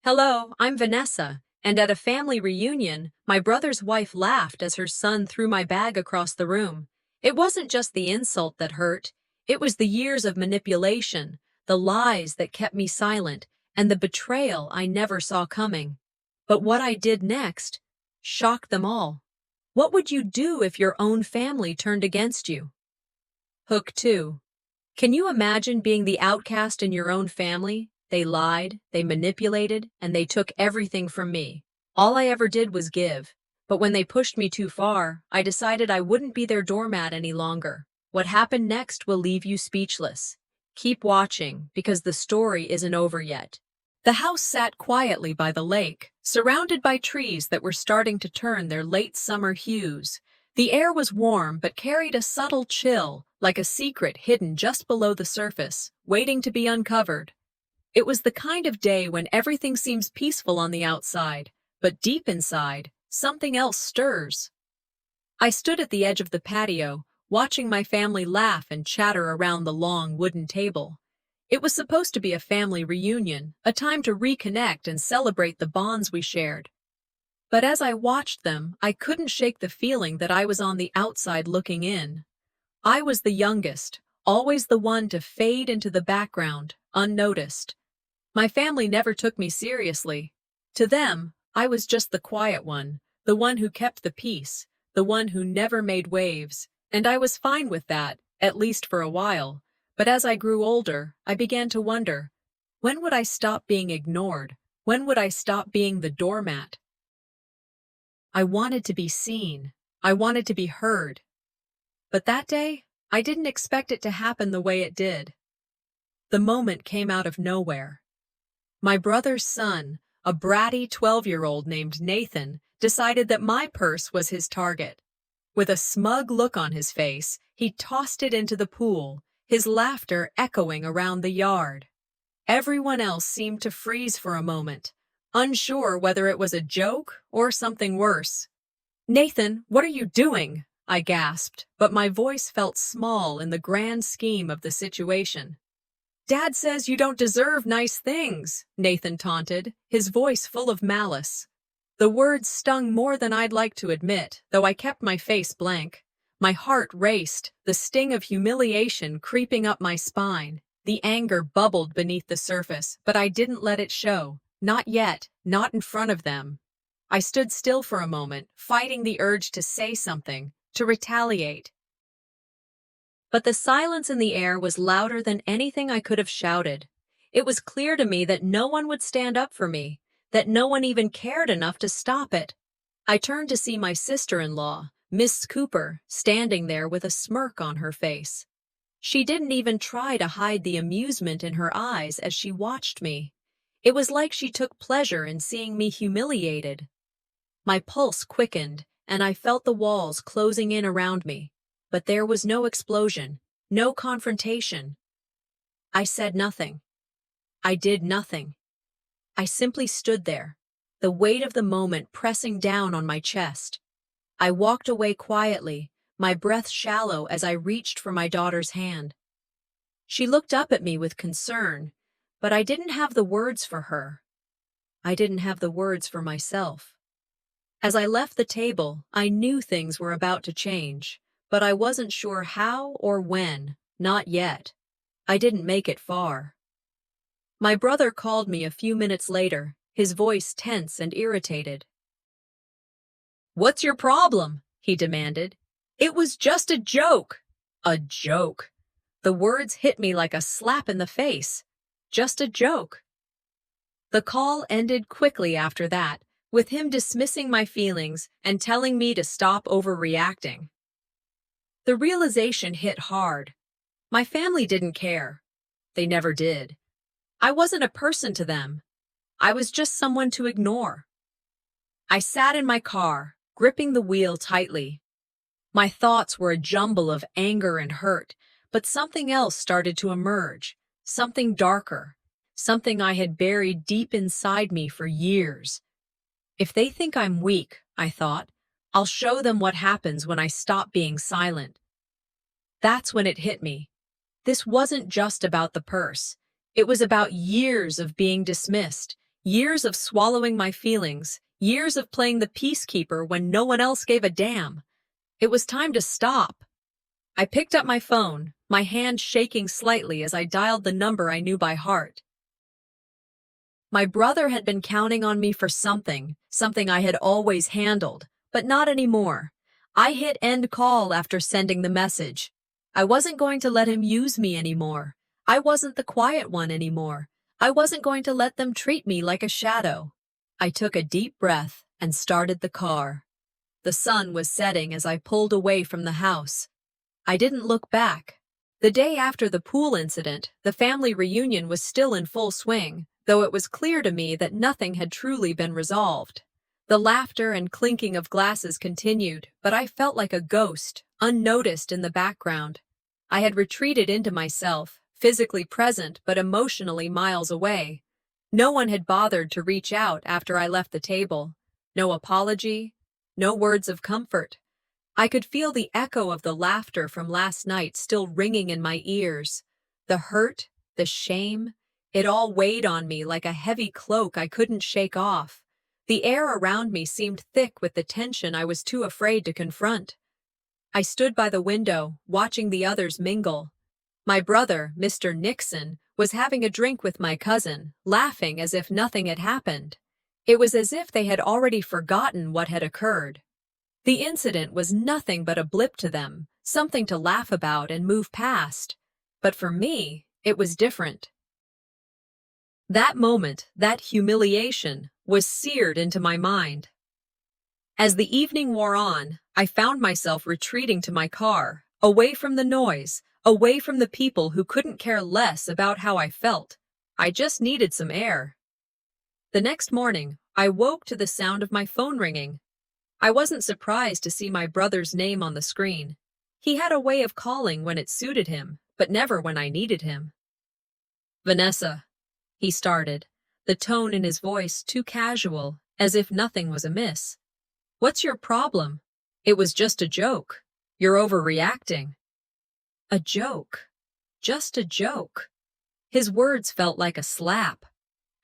Hello, I'm Vanessa, and at a family reunion, my brother's wife laughed as her son threw my bag across the room. It wasn't just the insult that hurt, it was the years of manipulation, the lies that kept me silent, and the betrayal I never saw coming. But what I did next shocked them all. What would you do if your own family turned against you? Hook 2. Can you imagine being the outcast in your own family? They lied, they manipulated, and they took everything from me. All I ever did was give. But when they pushed me too far, I decided I wouldn't be their doormat any longer. What happened next will leave you speechless. Keep watching, because the story isn't over yet. The house sat quietly by the lake, surrounded by trees that were starting to turn their late summer hues. The air was warm but carried a subtle chill, like a secret hidden just below the surface, waiting to be uncovered. It was the kind of day when everything seems peaceful on the outside, but deep inside, something else stirs. I stood at the edge of the patio, watching my family laugh and chatter around the long wooden table. It was supposed to be a family reunion, a time to reconnect and celebrate the bonds we shared. But as I watched them, I couldn't shake the feeling that I was on the outside looking in. I was the youngest, always the one to fade into the background, unnoticed. My family never took me seriously. To them, I was just the quiet one, the one who kept the peace, the one who never made waves, and I was fine with that, at least for a while. But as I grew older, I began to wonder, when would I stop being ignored? When would I stop being the doormat? I wanted to be seen. I wanted to be heard. But that day, I didn't expect it to happen the way it did. The moment came out of nowhere. My brother's son, a bratty 12-year-old named Nathan, decided that my purse was his target. With a smug look on his face, he tossed it into the pool, his laughter echoing around the yard. Everyone else seemed to freeze for a moment, unsure whether it was a joke or something worse. "Nathan, what are you doing?" I gasped, but my voice felt small in the grand scheme of the situation. "Dad says you don't deserve nice things," Nathan taunted, his voice full of malice. The words stung more than I'd like to admit, though I kept my face blank. My heart raced, the sting of humiliation creeping up my spine. The anger bubbled beneath the surface, but I didn't let it show. Not yet, not in front of them. I stood still for a moment, fighting the urge to say something, to retaliate. But the silence in the air was louder than anything I could have shouted. It was clear to me that no one would stand up for me, that no one even cared enough to stop it. I turned to see my sister-in-law, Miss Cooper, standing there with a smirk on her face. She didn't even try to hide the amusement in her eyes as she watched me. It was like she took pleasure in seeing me humiliated. My pulse quickened, and I felt the walls closing in around me. But there was no explosion, no confrontation. I said nothing. I did nothing. I simply stood there, the weight of the moment pressing down on my chest. I walked away quietly, my breath shallow as I reached for my daughter's hand. She looked up at me with concern, but I didn't have the words for her. I didn't have the words for myself. As I left the table, I knew things were about to change. But I wasn't sure how or when, not yet. I didn't make it far. My brother called me a few minutes later, his voice tense and irritated. "What's your problem?" he demanded. "It was just a joke." A joke. The words hit me like a slap in the face. Just a joke. The call ended quickly after that, with him dismissing my feelings and telling me to stop overreacting. The realization hit hard. My family didn't care. They never did. I wasn't a person to them. I was just someone to ignore. I sat in my car, gripping the wheel tightly. My thoughts were a jumble of anger and hurt, but something else started to emerge, something darker, something I had buried deep inside me for years. If they think I'm weak, I thought, I'll show them what happens when I stop being silent. That's when it hit me. This wasn't just about the purse. It was about years of being dismissed, Years of swallowing my feelings, years of playing the peacekeeper when no one else gave a damn. It was time to stop. I picked up my phone, my hand shaking slightly as I dialed the number I knew by heart. My brother had been counting on me for something I had always handled, but not anymore. I hit end call after sending the message. I wasn't going to let him use me anymore. I wasn't the quiet one anymore. I wasn't going to let them treat me like a shadow. I took a deep breath and started the car. The sun was setting as I pulled away from the house. I didn't look back. The day after the pool incident, the family reunion was still in full swing, though it was clear to me that nothing had truly been resolved. The laughter and clinking of glasses continued, but I felt like a ghost, unnoticed in the background. I had retreated into myself, physically present but emotionally miles away. No one had bothered to reach out after I left the table. No apology, no words of comfort. I could feel the echo of the laughter from last night still ringing in my ears. The hurt, the shame, it all weighed on me like a heavy cloak I couldn't shake off. The air around me seemed thick with the tension I was too afraid to confront. I stood by the window, watching the others mingle. My brother, Mr. Nixon, was having a drink with my cousin, laughing as if nothing had happened. It was as if they had already forgotten what had occurred. The incident was nothing but a blip to them, something to laugh about and move past. But for me, it was different. That moment, that humiliation, was seared into my mind. As the evening wore on, I found myself retreating to my car, away from the noise, away from the people who couldn't care less about how I felt. I just needed some air. The next morning, I woke to the sound of my phone ringing. I wasn't surprised to see my brother's name on the screen. He had a way of calling when it suited him, but never when I needed him. "Vanessa," he started, the tone in his voice too casual, as if nothing was amiss. "What's your problem? It was just a joke. You're overreacting." A joke. Just a joke. His words felt like a slap.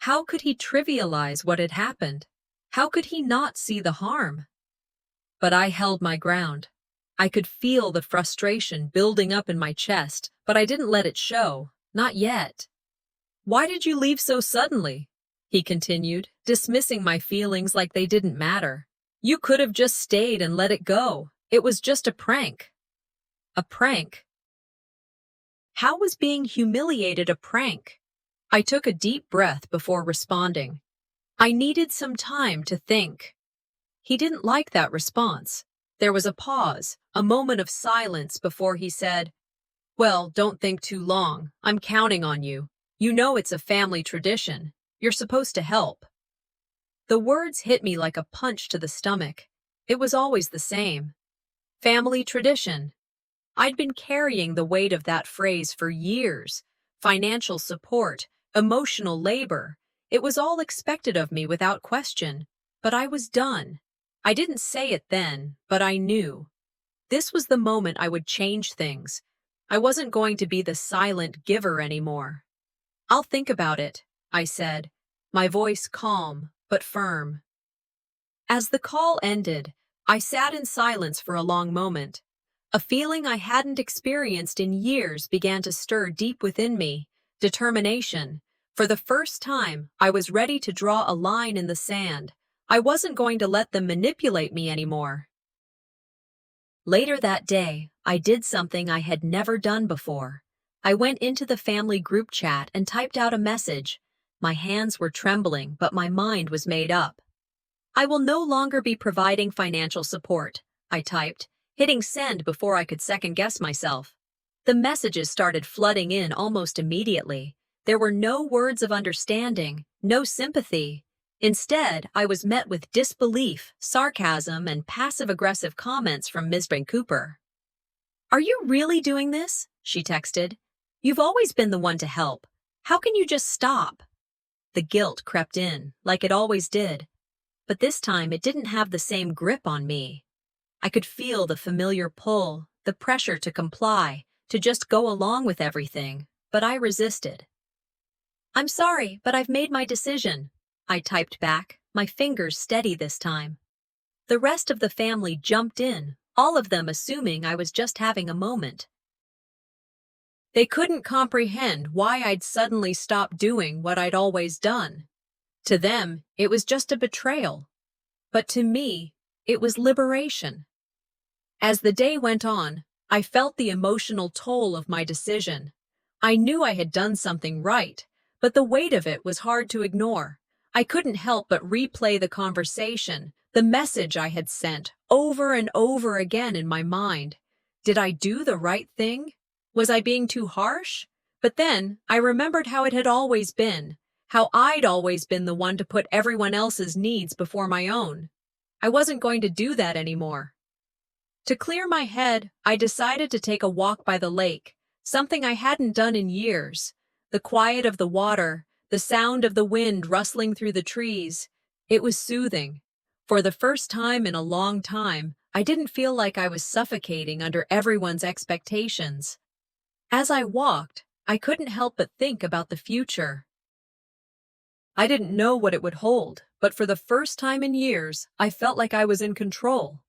How could he trivialize what had happened? How could he not see the harm? But I held my ground. I could feel the frustration building up in my chest, but I didn't let it show. Not yet. "Why did you leave so suddenly?" he continued, dismissing my feelings like they didn't matter. "You could have just stayed and let it go. It was just a prank." A prank? How was being humiliated a prank? I took a deep breath before responding. I needed some time to think. He didn't like that response. There was a pause, a moment of silence before he said, "Well, don't think too long. I'm counting on you. You know it's a family tradition. You're supposed to help." The words hit me like a punch to the stomach. It was always the same. Family tradition. I'd been carrying the weight of that phrase for years. Financial support, emotional labor. It was all expected of me without question. But I was done. I didn't say it then, but I knew. This was the moment I would change things. I wasn't going to be the silent giver anymore. "I'll think about it," I said, my voice calm but firm. As the call ended, I sat in silence for a long moment. A feeling I hadn't experienced in years began to stir deep within me. Determination. For the first time, I was ready to draw a line in the sand. I wasn't going to let them manipulate me anymore. Later that day, I did something I had never done before. I went into the family group chat and typed out a message. My hands were trembling, but my mind was made up. "I will no longer be providing financial support," I typed, hitting send before I could second-guess myself. The messages started flooding in almost immediately. There were no words of understanding, no sympathy. Instead, I was met with disbelief, sarcasm, and passive-aggressive comments from Ms. Cooper. "Are you really doing this?" she texted. "You've always been the one to help. How can you just stop?" The guilt crept in, like it always did. But this time it didn't have the same grip on me. I could feel the familiar pull, the pressure to comply, to just go along with everything, but I resisted. "I'm sorry, but I've made my decision." I typed back, my fingers steady this time. The rest of the family jumped in, all of them assuming I was just having a moment. They couldn't comprehend why I'd suddenly stopped doing what I'd always done. To them, it was just a betrayal. But to me, it was liberation. As the day went on, I felt the emotional toll of my decision. I knew I had done something right, but the weight of it was hard to ignore. I couldn't help but replay the conversation, the message I had sent, over and over again in my mind. Did I do the right thing? Was I being too harsh? But then I remembered how it had always been, how I'd always been the one to put everyone else's needs before my own. I wasn't going to do that anymore. To clear my head, I decided to take a walk by the lake, something I hadn't done in years. The quiet of the water, the sound of the wind rustling through the trees, it was soothing. For the first time in a long time, I didn't feel like I was suffocating under everyone's expectations. As I walked, I couldn't help but think about the future. I didn't know what it would hold, but for the first time in years, I felt like I was in control.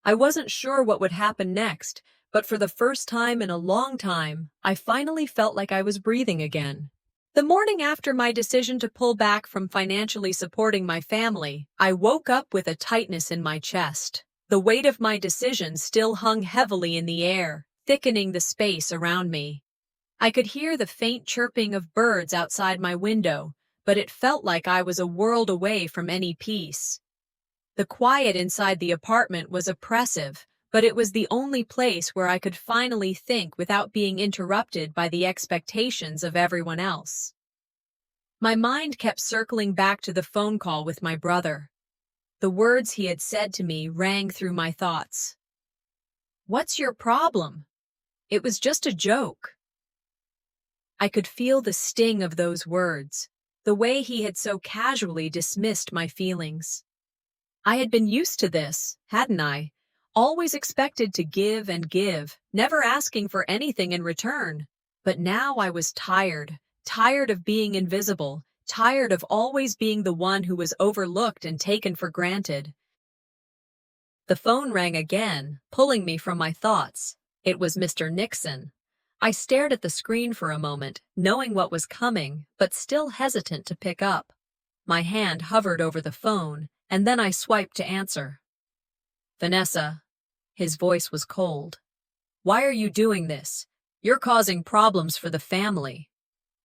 I wasn't sure what would happen next, but for the first time in a long time, I finally felt like I was breathing again. The morning after my decision to pull back from financially supporting my family, I woke up with a tightness in my chest. The weight of my decision still hung heavily in the air, thickening the space around me. I could hear the faint chirping of birds outside my window, but it felt like I was a world away from any peace. The quiet inside the apartment was oppressive, but it was the only place where I could finally think without being interrupted by the expectations of everyone else. My mind kept circling back to the phone call with my brother. The words he had said to me rang through my thoughts. "What's your problem? It was just a joke." I could feel the sting of those words, the way he had so casually dismissed my feelings. I had been used to this, hadn't I? Always expected to give and give, never asking for anything in return. But now I was tired of being invisible, tired of always being the one who was overlooked and taken for granted. The phone rang again, pulling me from my thoughts. It was Mr. Nixon. I stared at the screen for a moment, knowing what was coming, but still hesitant to pick up. My hand hovered over the phone, and then I swiped to answer. "Vanessa." His voice was cold. "Why are you doing this? You're causing problems for the family."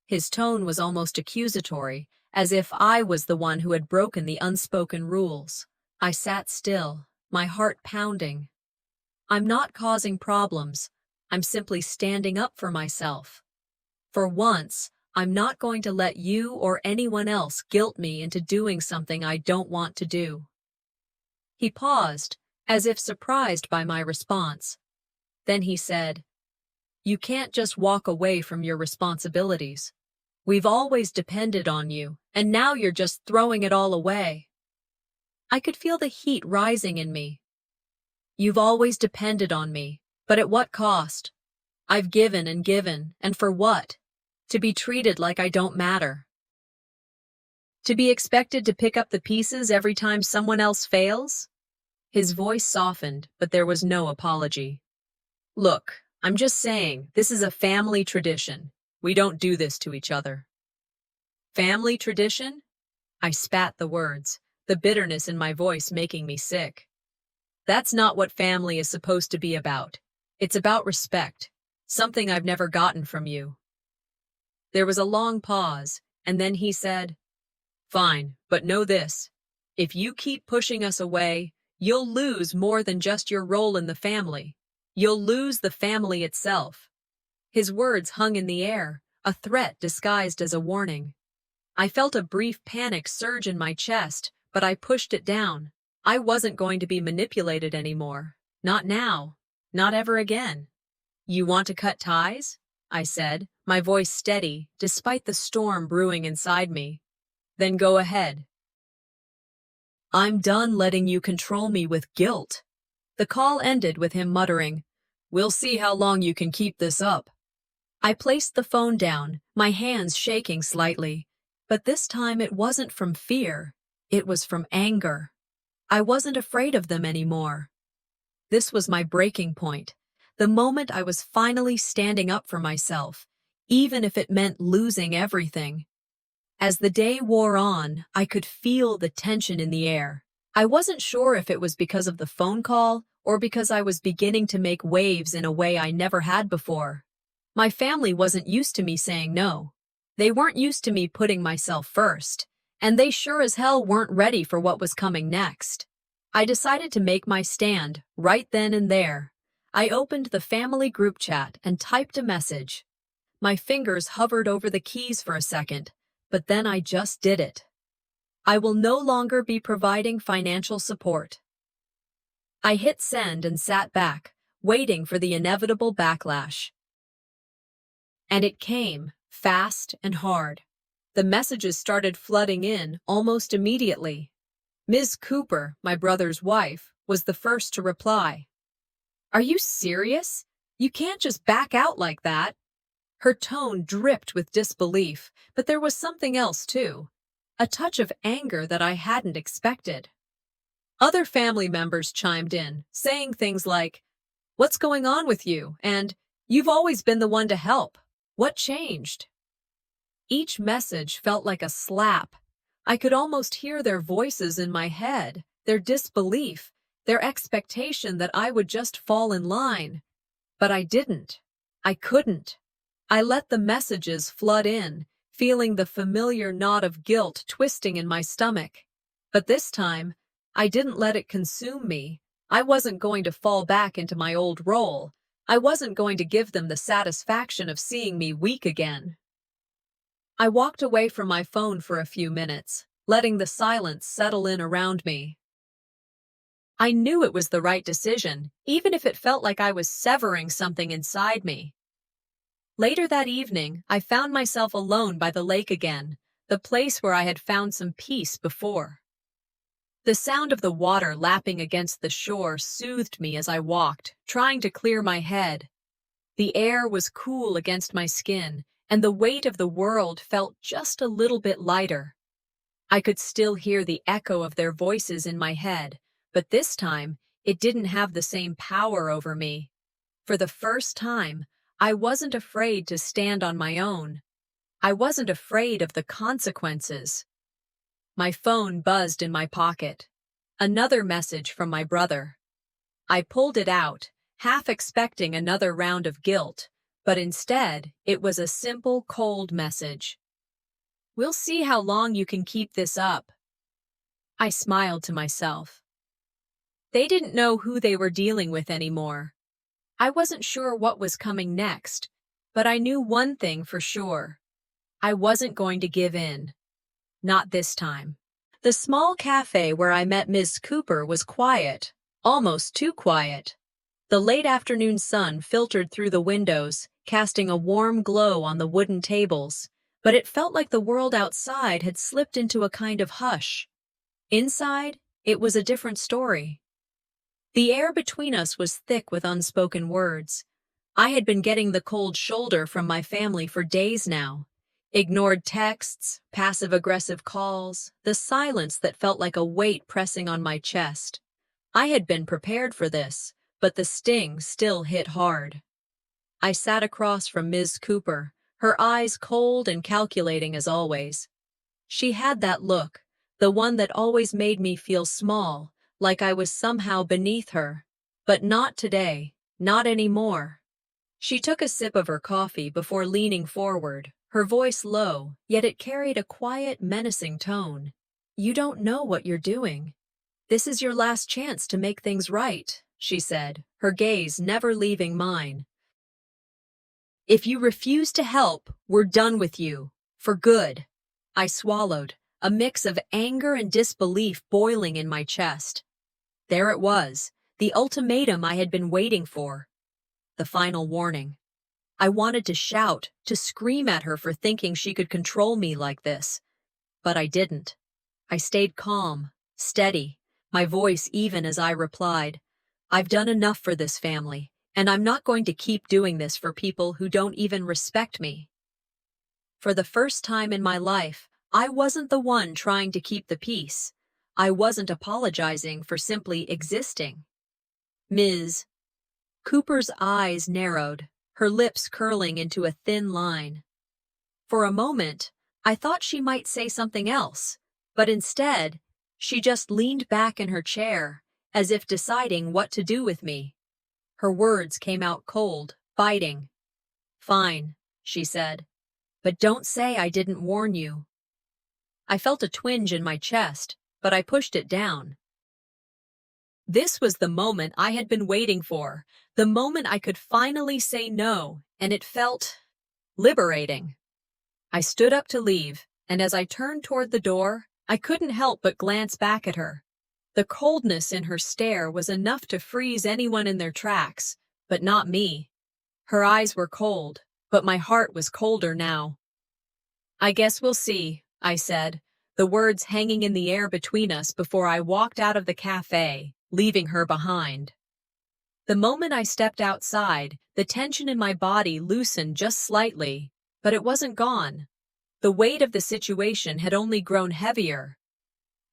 His tone was almost accusatory, as if I was the one who had broken the unspoken rules. I sat still, my heart pounding. "I'm not causing problems. I'm simply standing up for myself. For once, I'm not going to let you or anyone else guilt me into doing something I don't want to do." He paused, as if surprised by my response. Then he said, "You can't just walk away from your responsibilities. We've always depended on you, and now you're just throwing it all away." I could feel the heat rising in me. "You've always depended on me, but at what cost? I've given, and for what? To be treated like I don't matter. To be expected to pick up the pieces every time someone else fails?" His voice softened, but there was no apology. "Look, I'm just saying, this is a family tradition. We don't do this to each other." "Family tradition?" I spat the words, the bitterness in my voice making me sick. "That's not what family is supposed to be about. It's about respect, something I've never gotten from you." There was a long pause, and then he said, "Fine, but know this. If you keep pushing us away, you'll lose more than just your role in the family. You'll lose the family itself." His words hung in the air, a threat disguised as a warning. I felt a brief panic surge in my chest, but I pushed it down. I wasn't going to be manipulated anymore. Not now. Not ever again. "You want to cut ties?" I said, my voice steady, despite the storm brewing inside me. "Then go ahead. I'm done letting you control me with guilt." The call ended with him muttering, "We'll see how long you can keep this up." I placed the phone down, my hands shaking slightly. But this time it wasn't from fear, it was from anger. I wasn't afraid of them anymore. This was my breaking point, the moment I was finally standing up for myself, even if it meant losing everything. As the day wore on, I could feel the tension in the air. I wasn't sure if it was because of the phone call or because I was beginning to make waves in a way I never had before. My family wasn't used to me saying no. They weren't used to me putting myself first, and they sure as hell weren't ready for what was coming next. I decided to make my stand right then and there. I opened the family group chat and typed a message. My fingers hovered over the keys for a second, but then I just did it. I will no longer be providing financial support. I hit send and sat back, waiting for the inevitable backlash. And it came, fast and hard. The messages started flooding in almost immediately. Ms. Cooper, my brother's wife, was the first to reply. "Are you serious? You can't just back out like that." Her tone dripped with disbelief, but there was something else too. A touch of anger that I hadn't expected. Other family members chimed in, saying things like, "What's going on with you?" and "You've always been the one to help. What changed?" Each message felt like a slap. I could almost hear their voices in my head, their disbelief, their expectation that I would just fall in line. But I didn't. I couldn't. I let the messages flood in, feeling the familiar knot of guilt twisting in my stomach. But this time, I didn't let it consume me. I wasn't going to fall back into my old role. I wasn't going to give them the satisfaction of seeing me weak again. I walked away from my phone for a few minutes, letting the silence settle in around me. I knew it was the right decision, even if it felt like I was severing something inside me. Later that evening, I found myself alone by the lake again, the place where I had found some peace before. The sound of the water lapping against the shore soothed me as I walked, trying to clear my head. The air was cool against my skin, and the weight of the world felt just a little bit lighter. I could still hear the echo of their voices in my head, but this time, it didn't have the same power over me. For the first time, I wasn't afraid to stand on my own. I wasn't afraid of the consequences. My phone buzzed in my pocket. Another message from my brother. I pulled it out, half expecting another round of guilt, but instead, it was a simple, cold message. "We'll see how long you can keep this up." I smiled to myself. They didn't know who they were dealing with anymore. I wasn't sure what was coming next, but I knew one thing for sure. I wasn't going to give in. Not this time. The small cafe where I met Ms. Cooper was quiet, almost too quiet. The late afternoon sun filtered through the windows, casting a warm glow on the wooden tables, but it felt like the world outside had slipped into a kind of hush. Inside, it was a different story. The air between us was thick with unspoken words. I had been getting the cold shoulder from my family for days now. Ignored texts, passive-aggressive calls, the silence that felt like a weight pressing on my chest. I had been prepared for this, but the sting still hit hard. I sat across from Ms. Cooper, her eyes cold and calculating as always. She had that look, the one that always made me feel small, like I was somehow beneath her. But not today, not anymore. She took a sip of her coffee before leaning forward, her voice low, yet it carried a quiet, menacing tone. "You don't know what you're doing. This is your last chance to make things right," she said, her gaze never leaving mine. "If you refuse to help, we're done with you. For good." I swallowed, a mix of anger and disbelief boiling in my chest. There it was, the ultimatum I had been waiting for. The final warning. I wanted to shout, to scream at her for thinking she could control me like this. But I didn't. I stayed calm, steady, my voice even as I replied, "I've done enough for this family, and I'm not going to keep doing this for people who don't even respect me." For the first time in my life, I wasn't the one trying to keep the peace. I wasn't apologizing for simply existing. Ms. Cooper's eyes narrowed, her lips curling into a thin line. For a moment, I thought she might say something else, but instead, she just leaned back in her chair, as if deciding what to do with me. Her words came out cold, biting. "Fine," she said, "but don't say I didn't warn you." I felt a twinge in my chest, but I pushed it down. This was the moment I had been waiting for, the moment I could finally say no, and it felt liberating. I stood up to leave, and as I turned toward the door, I couldn't help but glance back at her. The coldness in her stare was enough to freeze anyone in their tracks, but not me. Her eyes were cold, but my heart was colder now. "I guess we'll see," I said, the words hanging in the air between us before I walked out of the cafe, leaving her behind. The moment I stepped outside, the tension in my body loosened just slightly, but it wasn't gone. The weight of the situation had only grown heavier.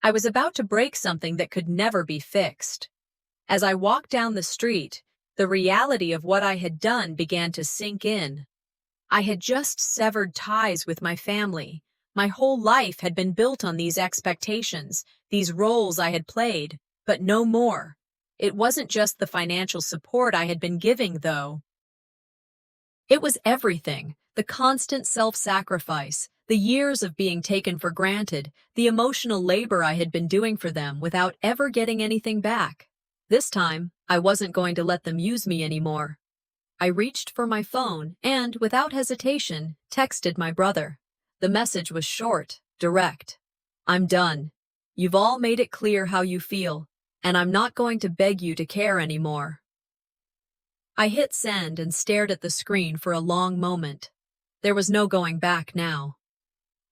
I was about to break something that could never be fixed. As I walked down the street, the reality of what I had done began to sink in. I had just severed ties with my family. My whole life had been built on these expectations, these roles I had played, but no more. It wasn't just the financial support I had been giving, though. It was everything, the constant self-sacrifice, the years of being taken for granted, the emotional labor I had been doing for them without ever getting anything back. This time, I wasn't going to let them use me anymore. I reached for my phone and, without hesitation, texted my brother. The message was short, direct. "I'm done. You've all made it clear how you feel, and I'm not going to beg you to care anymore." I hit send and stared at the screen for a long moment. There was no going back now.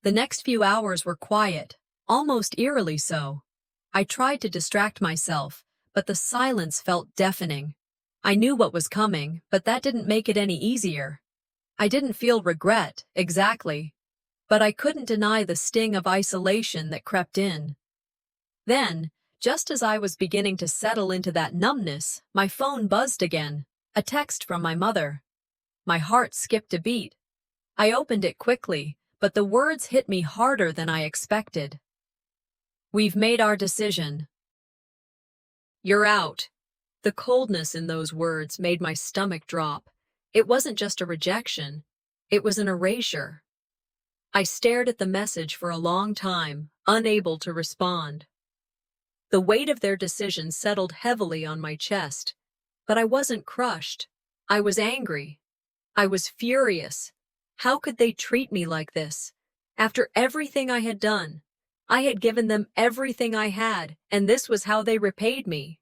The next few hours were quiet, almost eerily so. I tried to distract myself, but the silence felt deafening. I knew what was coming, but that didn't make it any easier. I didn't feel regret, exactly, but I couldn't deny the sting of isolation that crept in. Then, just as I was beginning to settle into that numbness, my phone buzzed again, a text from my mother. My heart skipped a beat. I opened it quickly, but the words hit me harder than I expected. "We've made our decision. You're out." The coldness in those words made my stomach drop. It wasn't just a rejection. It was an erasure. I stared at the message for a long time, unable to respond. The weight of their decision settled heavily on my chest, but I wasn't crushed. I was angry. I was furious. How could they treat me like this? After everything I had done, I had given them everything I had, and this was how they repaid me.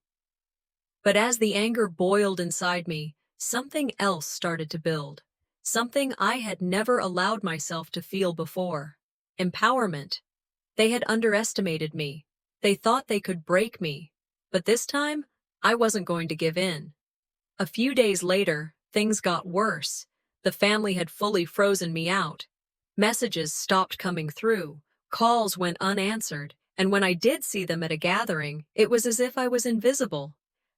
But as the anger boiled inside me, something else started to build. Something I had never allowed myself to feel before. Empowerment. They had underestimated me. They thought they could break me. But this time, I wasn't going to give in. A few days later, things got worse. The family had fully frozen me out. Messages stopped coming through. Calls went unanswered. And when I did see them at a gathering, it was as if I was invisible.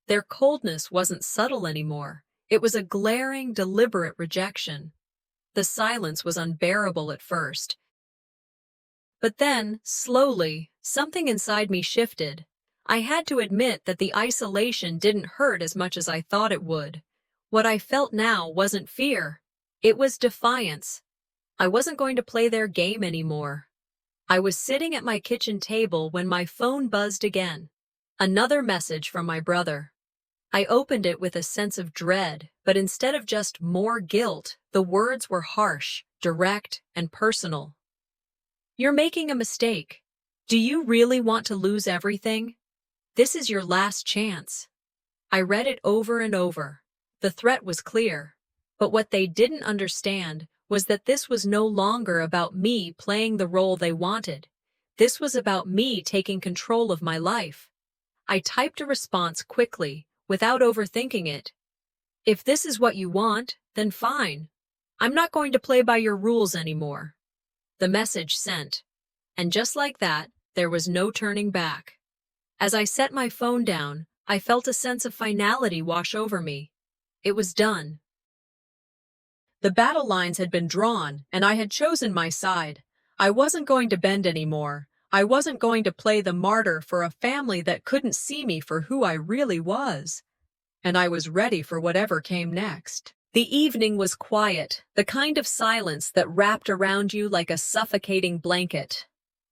Their coldness wasn't subtle anymore. It was a glaring, deliberate rejection. The silence was unbearable at first. But then, slowly, something inside me shifted. I had to admit that the isolation didn't hurt as much as I thought it would. What I felt now wasn't fear. It was defiance. I wasn't going to play their game anymore. I was sitting at my kitchen table when my phone buzzed again. Another message from my brother. I opened it with a sense of dread, but instead of just more guilt, the words were harsh, direct, and personal. "You're making a mistake. Do you really want to lose everything? This is your last chance." I read it over and over. The threat was clear, but what they didn't understand was that this was no longer about me playing the role they wanted. This was about me taking control of my life. I typed a response quickly, without overthinking it. "If this is what you want, then fine. I'm not going to play by your rules anymore." The message sent. And just like that, there was no turning back. As I set my phone down, I felt a sense of finality wash over me. It was done. The battle lines had been drawn, and I had chosen my side. I wasn't going to bend anymore. I wasn't going to play the martyr for a family that couldn't see me for who I really was. And I was ready for whatever came next. The evening was quiet, the kind of silence that wrapped around you like a suffocating blanket.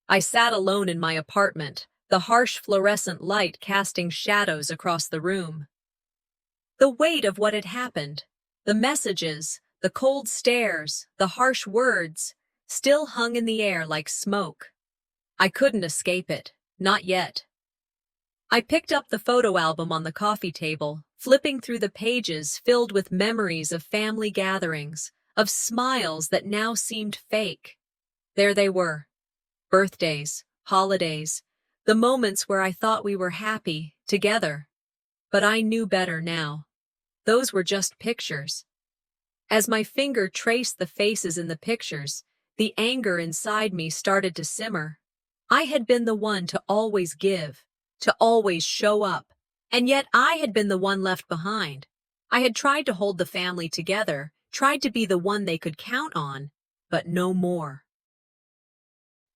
I sat alone in my apartment, the harsh fluorescent light casting shadows across the room. The weight of what had happened, the messages, the cold stares, the harsh words, still hung in the air like smoke. I couldn't escape it, not yet. I picked up the photo album on the coffee table, flipping through the pages filled with memories of family gatherings, of smiles that now seemed fake. There they were. Birthdays, holidays, the moments where I thought we were happy, together. But I knew better now. Those were just pictures. As my finger traced the faces in the pictures, the anger inside me started to simmer. I had been the one to always give, to always show up, and yet I had been the one left behind. I had tried to hold the family together, tried to be the one they could count on, but no more.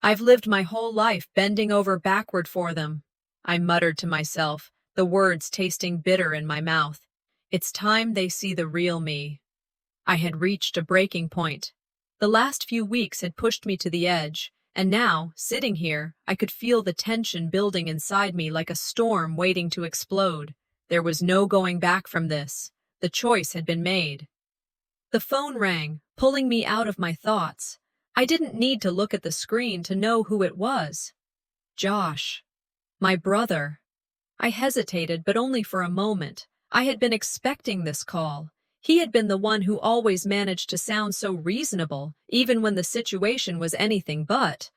I've lived my whole life bending over backward for them, I muttered to myself, the words tasting bitter in my mouth. It's time they see the real me. I had reached a breaking point. The last few weeks had pushed me to the edge, and now, sitting here, I could feel the tension building inside me like a storm waiting to explode. There was no going back from this. The choice had been made. The phone rang, pulling me out of my thoughts. I didn't need to look at the screen to know who it was. Josh. My brother. I hesitated, but only for a moment. I had been expecting this call. He had been the one who always managed to sound so reasonable, even when the situation was anything but.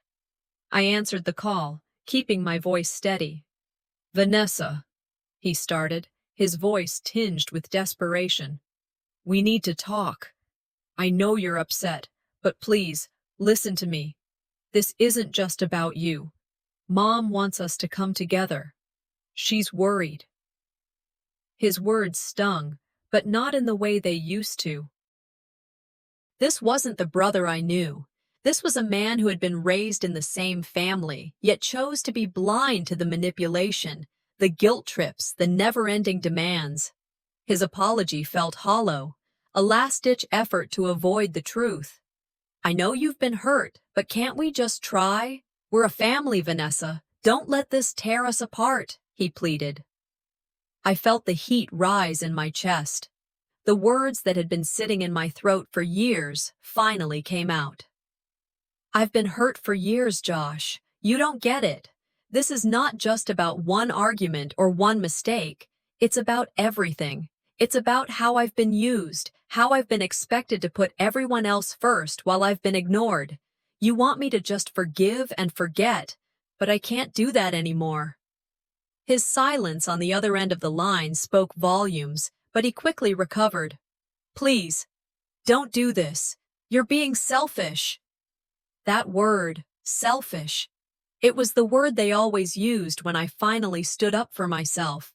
I answered the call, keeping my voice steady. Vanessa, he started, his voice tinged with desperation. We need to talk. I know you're upset, but please, listen to me. This isn't just about you. Mom wants us to come together. She's worried. His words stung, but not in the way they used to. This wasn't the brother I knew. This was a man who had been raised in the same family, yet chose to be blind to the manipulation, the guilt trips, the never-ending demands. His apology felt hollow, a last-ditch effort to avoid the truth. I know you've been hurt, but can't we just try? We're a family, Vanessa. Don't let this tear us apart, he pleaded. I felt the heat rise in my chest. The words that had been sitting in my throat for years finally came out. I've been hurt for years, Josh. You don't get it. This is not just about one argument or one mistake. It's about everything. It's about how I've been used, how I've been expected to put everyone else first while I've been ignored. You want me to just forgive and forget, but I can't do that anymore. His silence on the other end of the line spoke volumes, but he quickly recovered. Please, don't do this. You're being selfish. That word, selfish. It was the word they always used when I finally stood up for myself.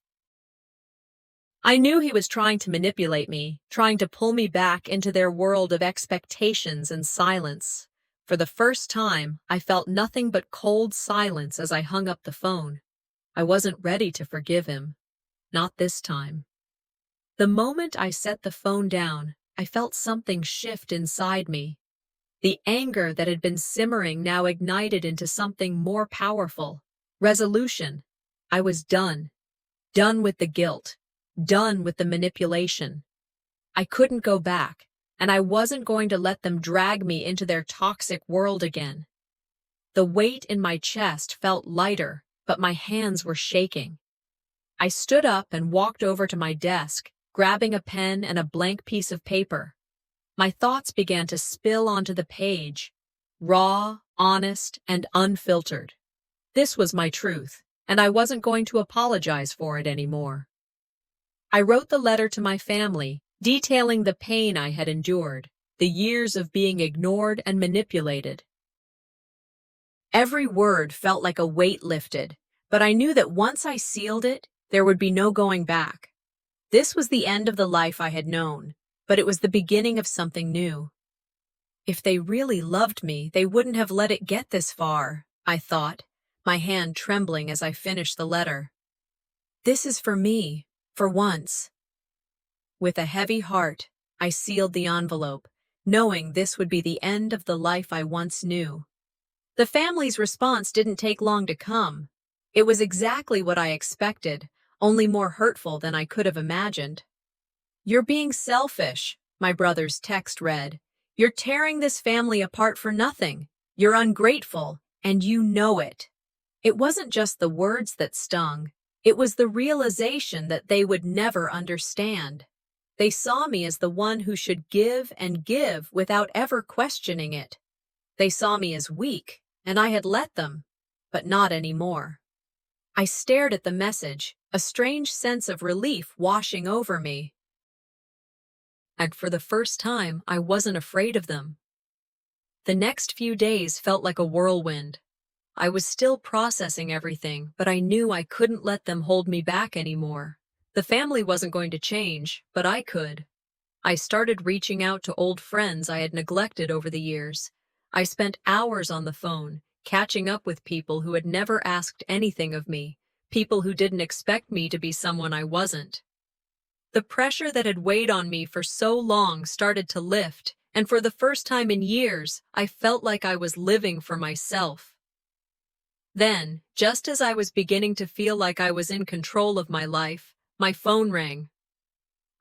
I knew he was trying to manipulate me, trying to pull me back into their world of expectations and silence. For the first time, I felt nothing but cold silence as I hung up the phone. I wasn't ready to forgive him. Not this time. The moment I set the phone down, I felt something shift inside me. The anger that had been simmering now ignited into something more powerful. Resolution. I was done. Done with the guilt. Done with the manipulation. I couldn't go back, and I wasn't going to let them drag me into their toxic world again. The weight in my chest felt lighter, but my hands were shaking. I stood up and walked over to my desk, grabbing a pen and a blank piece of paper. My thoughts began to spill onto the page, raw, honest, and unfiltered. This was my truth, and I wasn't going to apologize for it anymore. I wrote the letter to my family, detailing the pain I had endured, the years of being ignored and manipulated. Every word felt like a weight lifted, but I knew that once I sealed it, there would be no going back. This was the end of the life I had known, but it was the beginning of something new. If they really loved me, they wouldn't have let it get this far, I thought, my hand trembling as I finished the letter. This is for me, for once. With a heavy heart, I sealed the envelope, knowing this would be the end of the life I once knew. The family's response didn't take long to come. It was exactly what I expected, only more hurtful than I could have imagined. "You're being selfish," my brother's text read. "You're tearing this family apart for nothing. You're ungrateful, and you know it." It wasn't just the words that stung. It was the realization that they would never understand. They saw me as the one who should give and give without ever questioning it. They saw me as weak, and I had let them, but not anymore. I stared at the message, a strange sense of relief washing over me. And for the first time, I wasn't afraid of them. The next few days felt like a whirlwind. I was still processing everything, but I knew I couldn't let them hold me back anymore. The family wasn't going to change, but I could. I started reaching out to old friends I had neglected over the years. I spent hours on the phone, catching up with people who had never asked anything of me, people who didn't expect me to be someone I wasn't. The pressure that had weighed on me for so long started to lift, and for the first time in years, I felt like I was living for myself. Then, just as I was beginning to feel like I was in control of my life, my phone rang.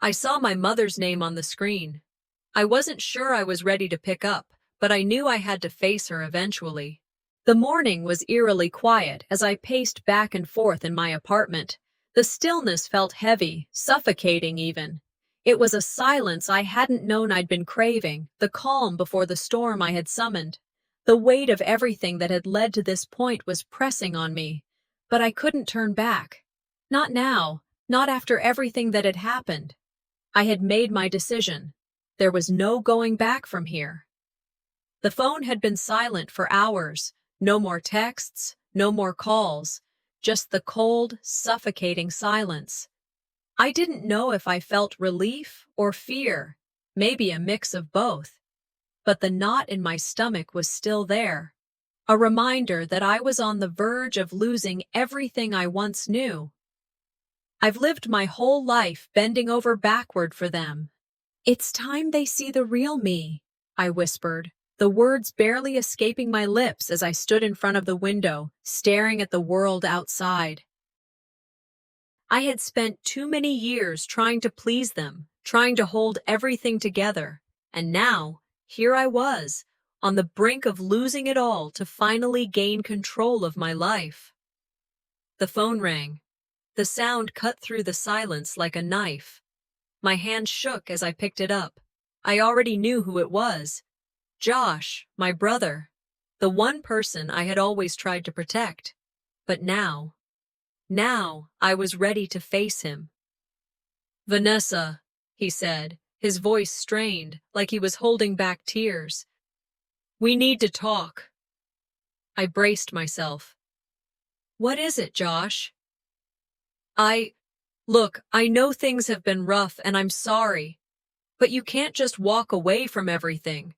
I saw my mother's name on the screen. I wasn't sure I was ready to pick up, but I knew I had to face her eventually. The morning was eerily quiet as I paced back and forth in my apartment. The stillness felt heavy, suffocating even. It was a silence I hadn't known I'd been craving, the calm before the storm I had summoned. The weight of everything that had led to this point was pressing on me, but I couldn't turn back. Not now, not after everything that had happened. I had made my decision. There was no going back from here. The phone had been silent for hours. No more texts, no more calls, just the cold, suffocating silence. I didn't know if I felt relief or fear, maybe a mix of both. But the knot in my stomach was still there, a reminder that I was on the verge of losing everything I once knew. I've lived my whole life bending over backward for them. "It's time they see the real me," I whispered, the words barely escaping my lips as I stood in front of the window, staring at the world outside. I had spent too many years trying to please them, trying to hold everything together, and now, here I was, on the brink of losing it all to finally gain control of my life. The phone rang. The sound cut through the silence like a knife. My hand shook as I picked it up. I already knew who it was. Josh, my brother, the one person I had always tried to protect. But now I was ready to face him. "Vanessa," he said, his voice strained, like he was holding back tears. "We need to talk." I braced myself. "What is it, Josh?" Look, I know things have been rough and I'm sorry, but you can't just walk away from everything.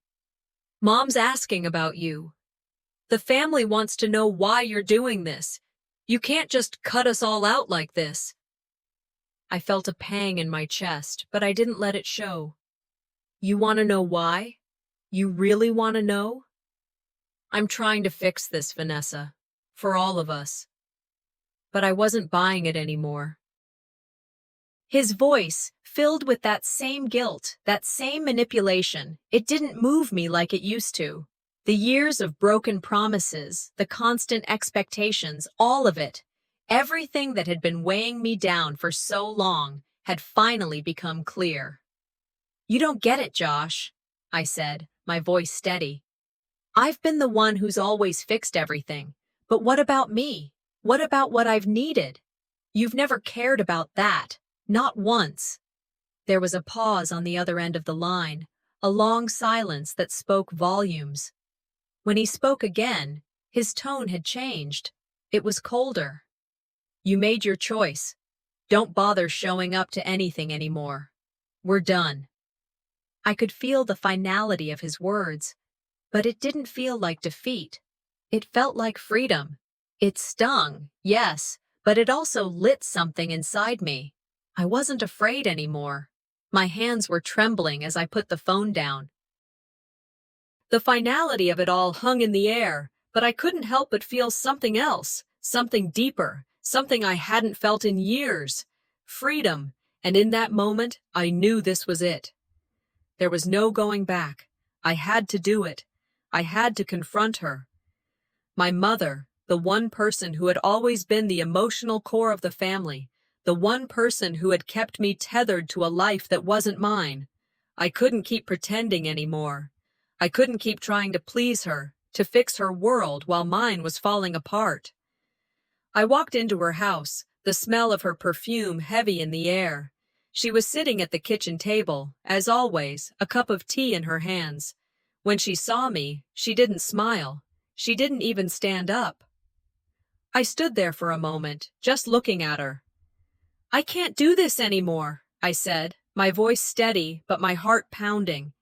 Mom's asking about you. The family wants to know why you're doing this. You can't just cut us all out like this." I felt a pang in my chest, but I didn't let it show. "You want to know why? You really want to know?" "I'm trying to fix this, Vanessa. For all of us." But I wasn't buying it anymore. His voice, filled with that same guilt, that same manipulation, it didn't move me like it used to. The years of broken promises, the constant expectations, all of it, everything that had been weighing me down for so long, had finally become clear. "You don't get it, Josh," I said, my voice steady. "I've been the one who's always fixed everything. But what about me? What about what I've needed? You've never cared about that. Not once." There was a pause on the other end of the line, a long silence that spoke volumes. When he spoke again, His tone had changed. It was colder. You made your choice. Don't bother showing up to anything anymore. We're done. I could feel the finality of his words, but it didn't feel like defeat. It felt like freedom. It stung, yes, but it also lit something inside me. I wasn't afraid anymore. My hands were trembling as I put the phone down. The finality of it all hung in the air, but I couldn't help but feel something else, something deeper, something I hadn't felt in years. Freedom, and in that moment, I knew this was it. There was no going back. I had to do it. I had to confront her. My mother, the one person who had always been the emotional core of the family, the one person who had kept me tethered to a life that wasn't mine. I couldn't keep pretending anymore. I couldn't keep trying to please her, to fix her world while mine was falling apart. I walked into her house, the smell of her perfume heavy in the air. She was sitting at the kitchen table, as always, a cup of tea in her hands. When she saw me, she didn't smile. She didn't even stand up. I stood there for a moment, just looking at her. "I can't do this anymore," I said, my voice steady but my heart pounding.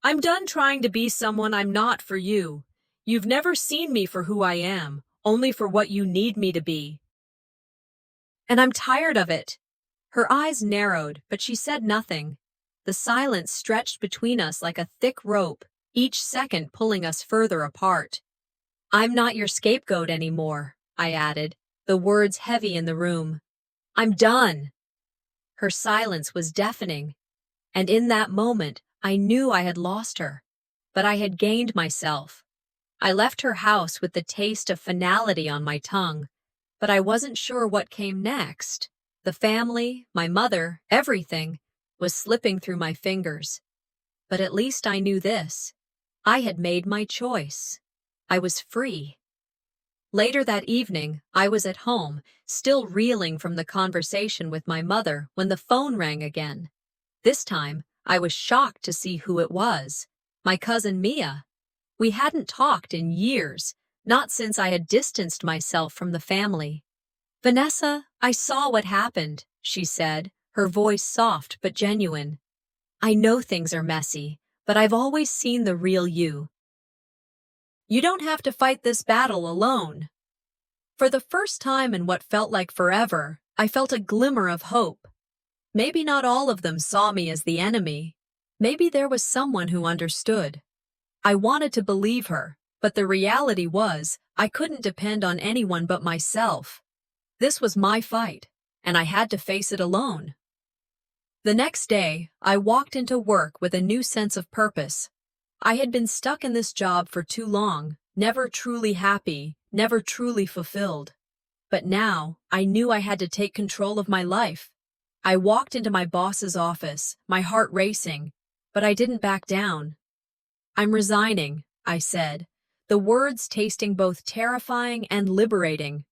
"I'm done trying to be someone I'm not for you. You've never seen me for who I am, only for what you need me to be. And I'm tired of it." Her eyes narrowed, but she said nothing. The silence stretched between us like a thick rope, each second pulling us further apart. "I'm not your scapegoat anymore," I added, the words heavy in the room. "I'm done." Her silence was deafening, and in that moment, I knew I had lost her, but I had gained myself. I left her house with the taste of finality on my tongue, but I wasn't sure what came next. The family, my mother, everything was slipping through my fingers. But at least I knew this. I had made my choice. I was free. Later that evening, I was at home, still reeling from the conversation with my mother when the phone rang again. This time, I was shocked to see who it was. My cousin Mia. We hadn't talked in years, not since I had distanced myself from the family. "Vanessa, I saw what happened," she said, her voice soft but genuine. "I know things are messy, but I've always seen the real you. You don't have to fight this battle alone." For the first time in what felt like forever, I felt a glimmer of hope. Maybe not all of them saw me as the enemy. Maybe there was someone who understood. I wanted to believe her, but the reality was, I couldn't depend on anyone but myself. This was my fight, and I had to face it alone. The next day, I walked into work with a new sense of purpose. I had been stuck in this job for too long, never truly happy, never truly fulfilled. But now, I knew I had to take control of my life. I walked into my boss's office, my heart racing, but I didn't back down. "I'm resigning," I said, the words tasting both terrifying and liberating.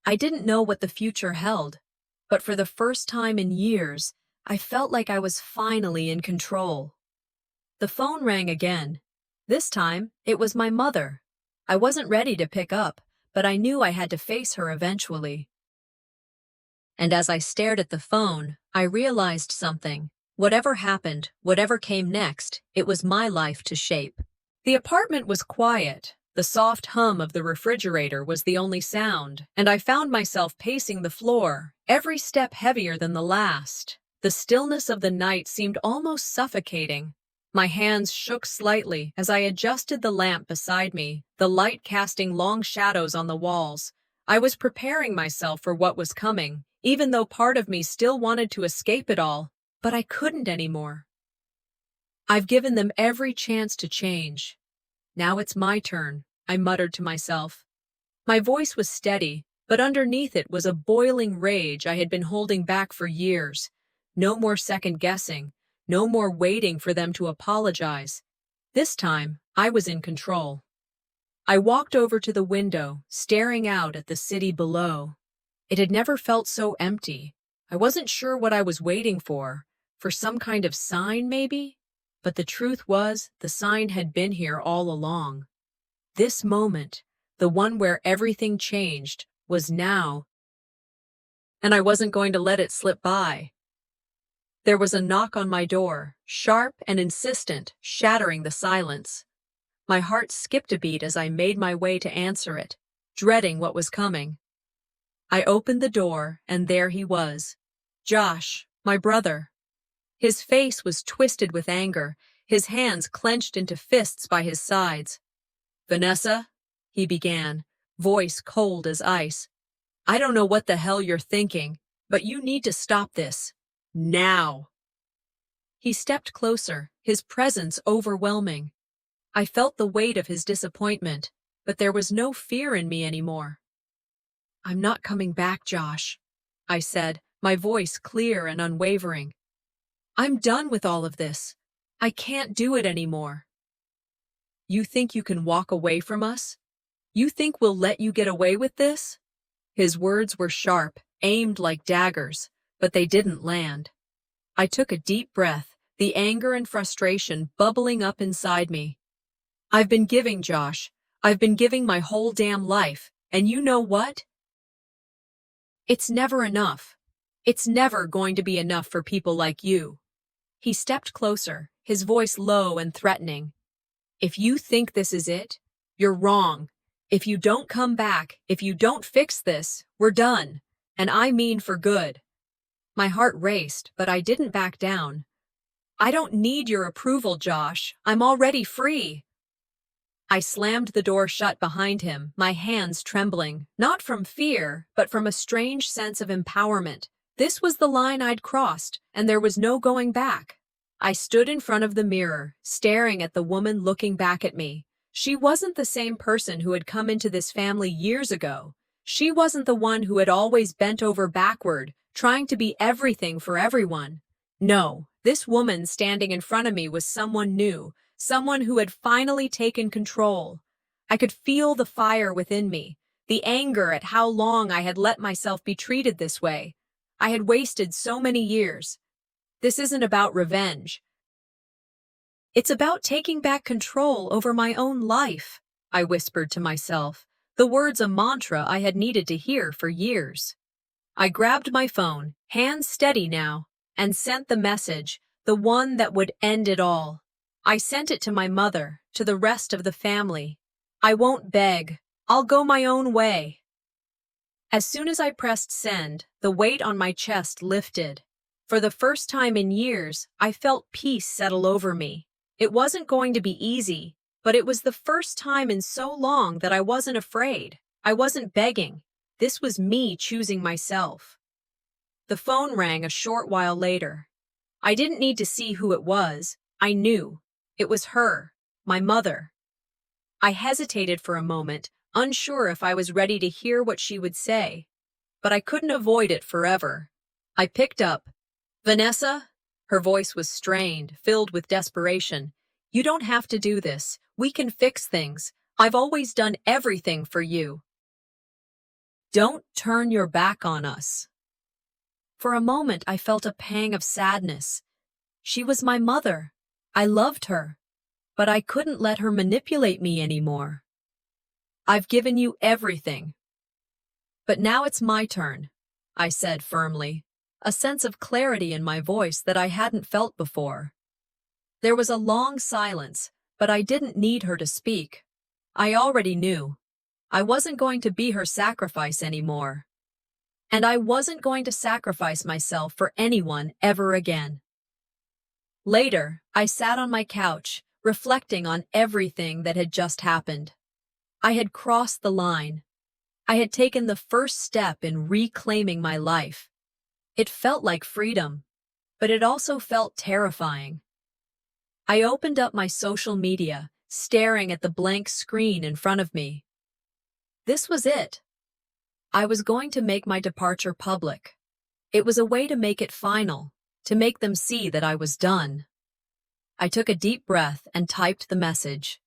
I didn't know what the future held, but for the first time in years, I felt like I was finally in control. The phone rang again. This time, it was my mother. I wasn't ready to pick up, but I knew I had to face her eventually. And as I stared at the phone, I realized something. Whatever happened, whatever came next, it was my life to shape. The apartment was quiet. The soft hum of the refrigerator was the only sound, and I found myself pacing the floor, every step heavier than the last. The stillness of the night seemed almost suffocating. My hands shook slightly as I adjusted the lamp beside me, the light casting long shadows on the walls. I was preparing myself for what was coming, even though part of me still wanted to escape it all, but I couldn't anymore. "I've given them every chance to change. Now it's my turn," I muttered to myself. My voice was steady, but underneath it was a boiling rage I had been holding back for years. No more second guessing, no more waiting for them to apologize. This time, I was in control. I walked over to the window, staring out at the city below. It had never felt so empty. I wasn't sure what I was waiting for some kind of sign maybe? But the truth was, the sign had been here all along. This moment, the one where everything changed, was now, and I wasn't going to let it slip by. There was a knock on my door, sharp and insistent, shattering the silence. My heart skipped a beat as I made my way to answer it, dreading what was coming. I opened the door, and there he was. Josh, my brother. His face was twisted with anger, his hands clenched into fists by his sides. "Vanessa," he began, voice cold as ice. "I don't know what the hell you're thinking, but you need to stop this. Now." He stepped closer, his presence overwhelming. I felt the weight of his disappointment, but there was no fear in me anymore. "I'm not coming back, Josh," I said, my voice clear and unwavering. "I'm done with all of this. I can't do it anymore." "You think you can walk away from us? You think we'll let you get away with this?" His words were sharp, aimed like daggers, but they didn't land. I took a deep breath, the anger and frustration bubbling up inside me. "I've been giving, Josh. I've been giving my whole damn life, and you know what? It's never enough. It's never going to be enough for people like you." He stepped closer, his voice low and threatening. "If you think this is it, you're wrong. If you don't come back, if you don't fix this, we're done. And I mean for good." My heart raced, but I didn't back down. "I don't need your approval, Josh. I'm already free." I slammed the door shut behind him, my hands trembling, not from fear, but from a strange sense of empowerment. This was the line I'd crossed, and there was no going back. I stood in front of the mirror, staring at the woman looking back at me. She wasn't the same person who had come into this family years ago. She wasn't the one who had always bent over backward, trying to be everything for everyone. No, this woman standing in front of me was someone new, someone who had finally taken control. I could feel the fire within me, the anger at how long I had let myself be treated this way. I had wasted so many years. This isn't about revenge. It's about taking back control over my own life, I whispered to myself, the words a mantra I had needed to hear for years. I grabbed my phone, hands steady now, and sent the message, the one that would end it all. I sent it to my mother, to the rest of the family. "I won't beg. I'll go my own way." As soon as I pressed send, the weight on my chest lifted. For the first time in years, I felt peace settle over me. It wasn't going to be easy, but it was the first time in so long that I wasn't afraid. I wasn't begging. This was me choosing myself. The phone rang a short while later. I didn't need to see who it was. I knew. It was her, my mother. I hesitated for a moment, unsure if I was ready to hear what she would say. But I couldn't avoid it forever. I picked up. "Vanessa?" Her voice was strained, filled with desperation. "You don't have to do this. We can fix things. I've always done everything for you. Don't turn your back on us." For a moment, I felt a pang of sadness. She was my mother. I loved her, but I couldn't let her manipulate me anymore. "I've given you everything. But now it's my turn," I said firmly, a sense of clarity in my voice that I hadn't felt before. There was a long silence, but I didn't need her to speak. I already knew. I wasn't going to be her sacrifice anymore. And I wasn't going to sacrifice myself for anyone ever again. Later, I sat on my couch, reflecting on everything that had just happened. I had crossed the line. I had taken the first step in reclaiming my life. It felt like freedom, but it also felt terrifying. I opened up my social media, staring at the blank screen in front of me. This was it. I was going to make my departure public. It was a way to make it final, to make them see that I was done. I took a deep breath and typed the message.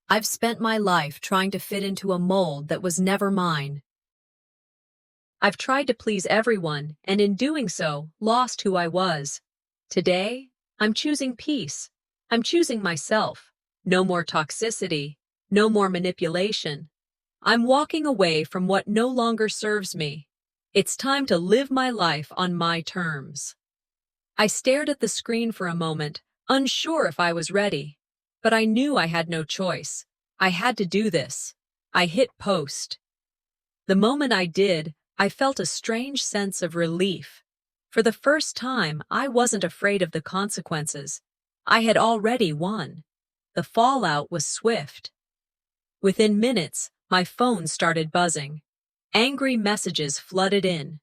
"I've spent my life trying to fit into a mold that was never mine. I've tried to please everyone, and in doing so, lost who I was. Today, I'm choosing peace. I'm choosing myself. No more toxicity. No more manipulation. I'm walking away from what no longer serves me. It's time to live my life on my terms. I stared at the screen for a moment, unsure if I was ready. But I knew I had no choice. I had to do this. I hit post. The moment I did, I felt a strange sense of relief. For the first time, I wasn't afraid of the consequences. I had already won. The fallout was swift. Within minutes, my phone started buzzing. Angry messages flooded in.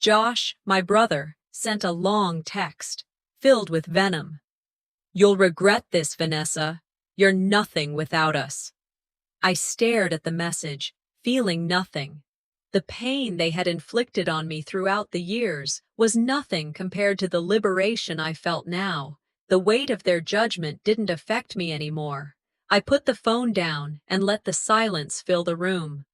Josh, my brother, sent a long text, filled with venom. "You'll regret this, Vanessa. You're nothing without us." I stared at the message, feeling nothing. The pain they had inflicted on me throughout the years was nothing compared to the liberation I felt now. The weight of their judgment didn't affect me anymore. I put the phone down and let the silence fill the room.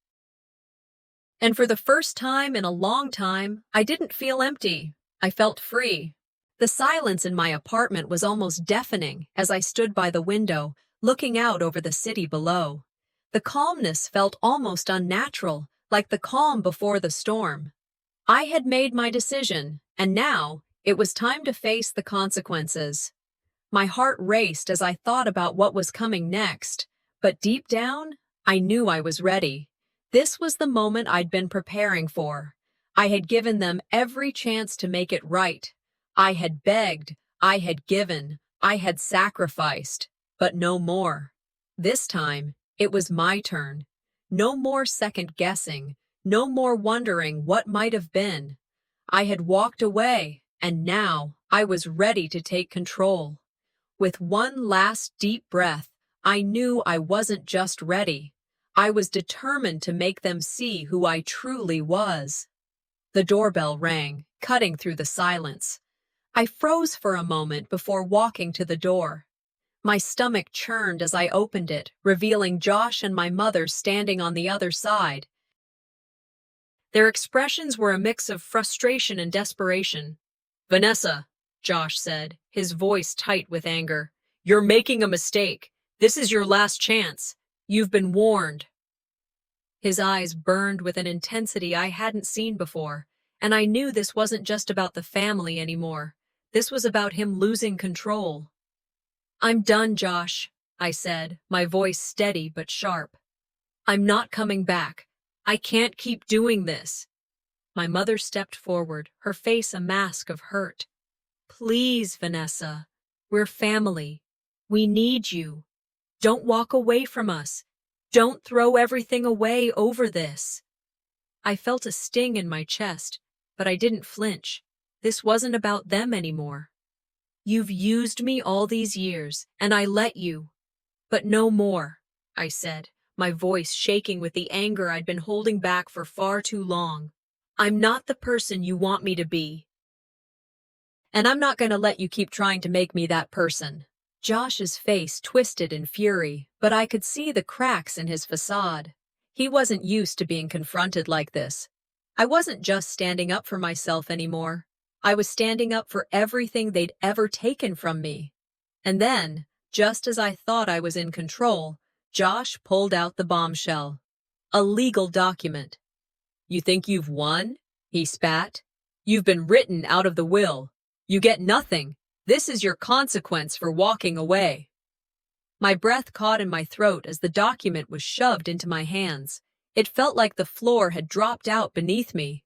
And for the first time in a long time, I didn't feel empty. I felt free. The silence in my apartment was almost deafening as I stood by the window, looking out over the city below. The calmness felt almost unnatural, like the calm before the storm. I had made my decision, and now it was time to face the consequences. My heart raced as I thought about what was coming next, but deep down, I knew I was ready. This was the moment I'd been preparing for. I had given them every chance to make it right. I had begged, I had given, I had sacrificed, but no more. This time, it was my turn. No more second guessing, no more wondering what might have been. I had walked away, and now I was ready to take control. With one last deep breath, I knew I wasn't just ready. I was determined to make them see who I truly was. The doorbell rang, cutting through the silence. I froze for a moment before walking to the door. My stomach churned as I opened it, revealing Josh and my mother standing on the other side. Their expressions were a mix of frustration and desperation. "Vanessa," Josh said, his voice tight with anger, "you're making a mistake. This is your last chance. You've been warned." His eyes burned with an intensity I hadn't seen before, and I knew this wasn't just about the family anymore. This was about him losing control. "I'm done, Josh," I said, my voice steady but sharp. "I'm not coming back. I can't keep doing this." My mother stepped forward, her face a mask of hurt. "Please, Vanessa. We're family. We need you. Don't walk away from us. Don't throw everything away over this." I felt a sting in my chest, but I didn't flinch. This wasn't about them anymore. "You've used me all these years, and I let you. But no more," I said, my voice shaking with the anger I'd been holding back for far too long. "I'm not the person you want me to be. And I'm not going to let you keep trying to make me that person." Josh's face twisted in fury, but I could see the cracks in his facade. He wasn't used to being confronted like this. I wasn't just standing up for myself anymore. I was standing up for everything they'd ever taken from me. And then, just as I thought I was in control, Josh pulled out the bombshell. A legal document. "You think you've won?" he spat. "You've been written out of the will. You get nothing. This is your consequence for walking away." My breath caught in my throat as the document was shoved into my hands. It felt like the floor had dropped out beneath me.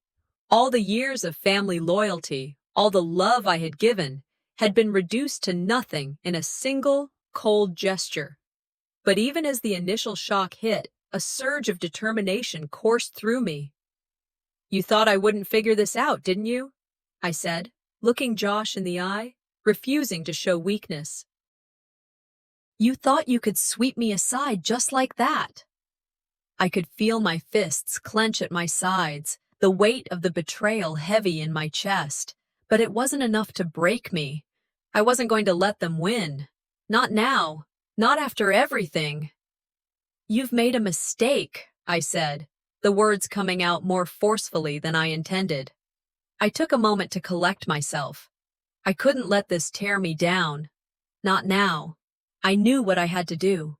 All the years of family loyalty, all the love I had given, had been reduced to nothing in a single, cold gesture. But even as the initial shock hit, a surge of determination coursed through me. "You thought I wouldn't figure this out, didn't you?" I said, looking Josh in the eye, refusing to show weakness. "You thought you could sweep me aside just like that." I could feel my fists clench at my sides, the weight of the betrayal heavy in my chest. But it wasn't enough to break me. I wasn't going to let them win. Not now. Not after everything. "You've made a mistake," I said, the words coming out more forcefully than I intended. I took a moment to collect myself. I couldn't let this tear me down. Not now. I knew what I had to do.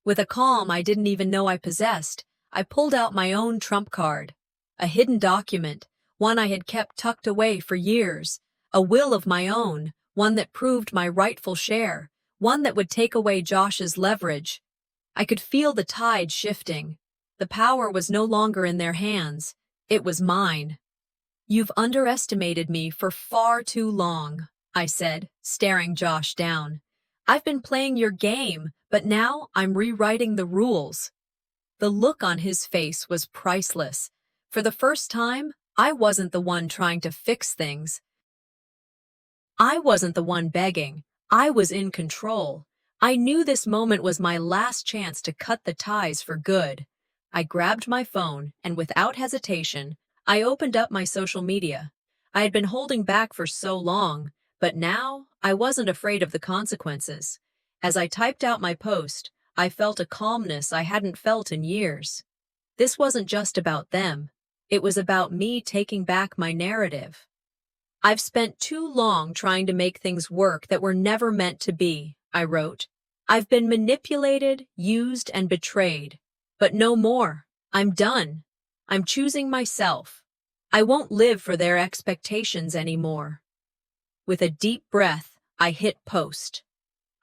With a calm I didn't even know I possessed, I pulled out my own trump card. A hidden document, one I had kept tucked away for years. A will of my own, one that proved my rightful share, one that would take away Josh's leverage. I could feel the tide shifting. The power was no longer in their hands. It was mine. "You've underestimated me for far too long," I said, staring Josh down. "I've been playing your game, but now I'm rewriting the rules." The look on his face was priceless. For the first time, I wasn't the one trying to fix things. I wasn't the one begging. I was in control. I knew this moment was my last chance to cut the ties for good. I grabbed my phone, and without hesitation, I opened up my social media. I had been holding back for so long, but now I wasn't afraid of the consequences. As I typed out my post, I felt a calmness I hadn't felt in years. This wasn't just about them. It was about me taking back my narrative. "I've spent too long trying to make things work that were never meant to be," I wrote. "I've been manipulated, used, and betrayed. But no more. I'm done. I'm choosing myself. I won't live for their expectations anymore." With a deep breath, I hit post.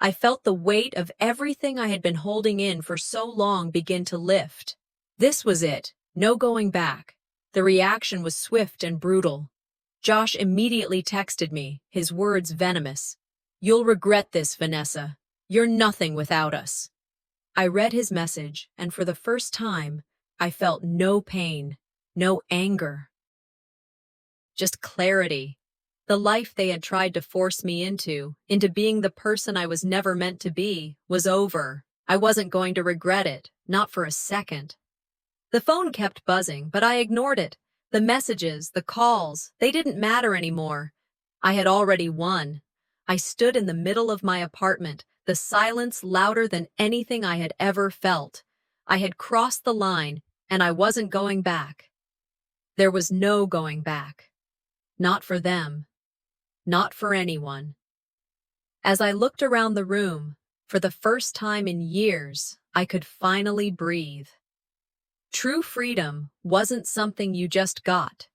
I felt the weight of everything I had been holding in for so long begin to lift. This was it. No going back. The reaction was swift and brutal. Josh immediately texted me, his words venomous. "You'll regret this, Vanessa. You're nothing without us." I read his message, and for the first time, I felt no pain, no anger. Just clarity. The life they had tried to force me into being the person I was never meant to be, was over. I wasn't going to regret it, not for a second. The phone kept buzzing, but I ignored it. The messages, the calls, they didn't matter anymore. I had already won. I stood in the middle of my apartment, the silence louder than anything I had ever felt. I had crossed the line, and I wasn't going back. There was no going back. Not for them. Not for anyone. As I looked around the room, for the first time in years, I could finally breathe. True freedom wasn't something you just got.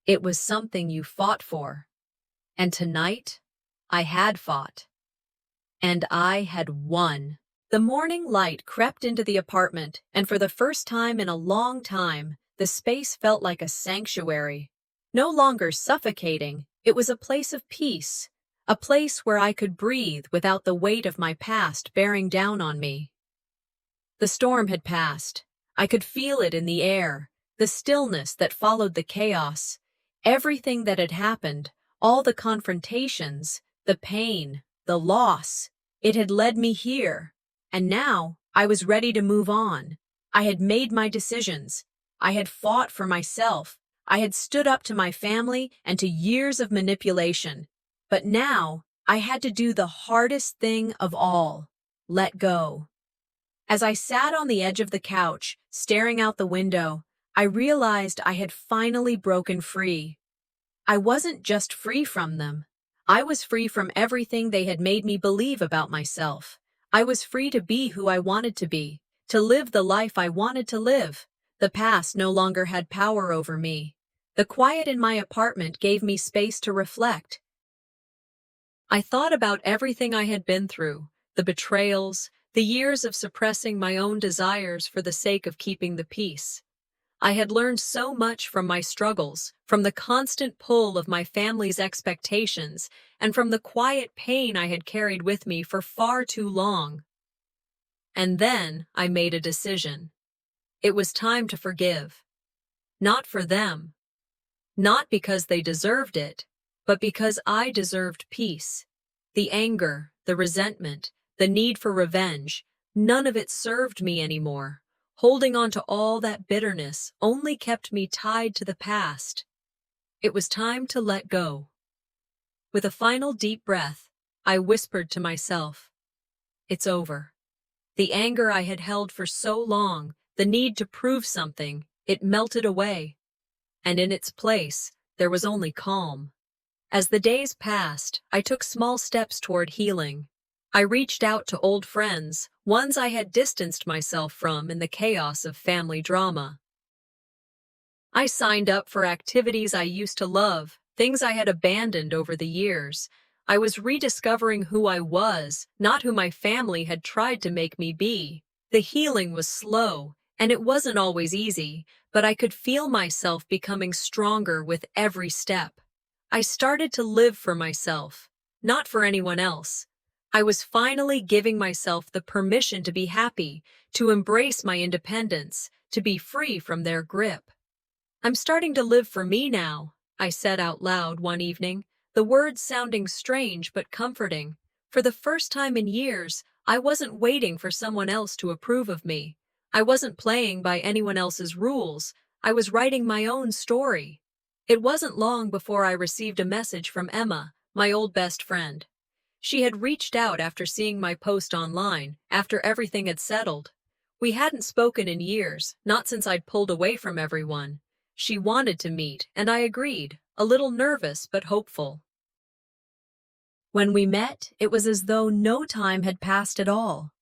It was something you fought for. And tonight, I had fought. And I had won. The morning light crept into the apartment, and for the first time in a long time, the space felt like a sanctuary. No longer suffocating, it was a place of peace, a place where I could breathe without the weight of my past bearing down on me. The storm had passed. I could feel it in the air, the stillness that followed the chaos. Everything that had happened, all the confrontations, the pain, the loss, it had led me here. And now I was ready to move on. I had made my decisions. I had fought for myself. I had stood up to my family and to years of manipulation. But now I had to do the hardest thing of all: let go. As I sat on the edge of the couch, staring out the window, I realized I had finally broken free. I wasn't just free from them. I was free from everything they had made me believe about myself. I was free to be who I wanted to be, to live the life I wanted to live. The past no longer had power over me. The quiet in my apartment gave me space to reflect. I thought about everything I had been through, the betrayals, the years of suppressing my own desires for the sake of keeping the peace. I had learned so much from my struggles, from the constant pull of my family's expectations, and from the quiet pain I had carried with me for far too long. And then I made a decision. It was time to forgive. Not for them. Not because they deserved it, but because I deserved peace. The anger, the resentment, the need for revenge, none of it served me anymore. Holding on to all that bitterness only kept me tied to the past. It was time to let go. With a final deep breath, I whispered to myself, "It's over." The anger I had held for so long, the need to prove something, it melted away. And in its place, there was only calm. As the days passed, I took small steps toward healing. I reached out to old friends, ones I had distanced myself from in the chaos of family drama. I signed up for activities I used to love, things I had abandoned over the years. I was rediscovering who I was, not who my family had tried to make me be. The healing was slow, and it wasn't always easy, but I could feel myself becoming stronger with every step. I started to live for myself, not for anyone else. I was finally giving myself the permission to be happy, to embrace my independence, to be free from their grip. "I'm starting to live for me now," I said out loud one evening, the words sounding strange but comforting. For the first time in years, I wasn't waiting for someone else to approve of me. I wasn't playing by anyone else's rules. I was writing my own story. It wasn't long before I received a message from Emma, my old best friend. She had reached out after seeing my post online, after everything had settled. We hadn't spoken in years, not since I'd pulled away from everyone. She wanted to meet, and I agreed, a little nervous but hopeful. When we met, it was as though no time had passed at all.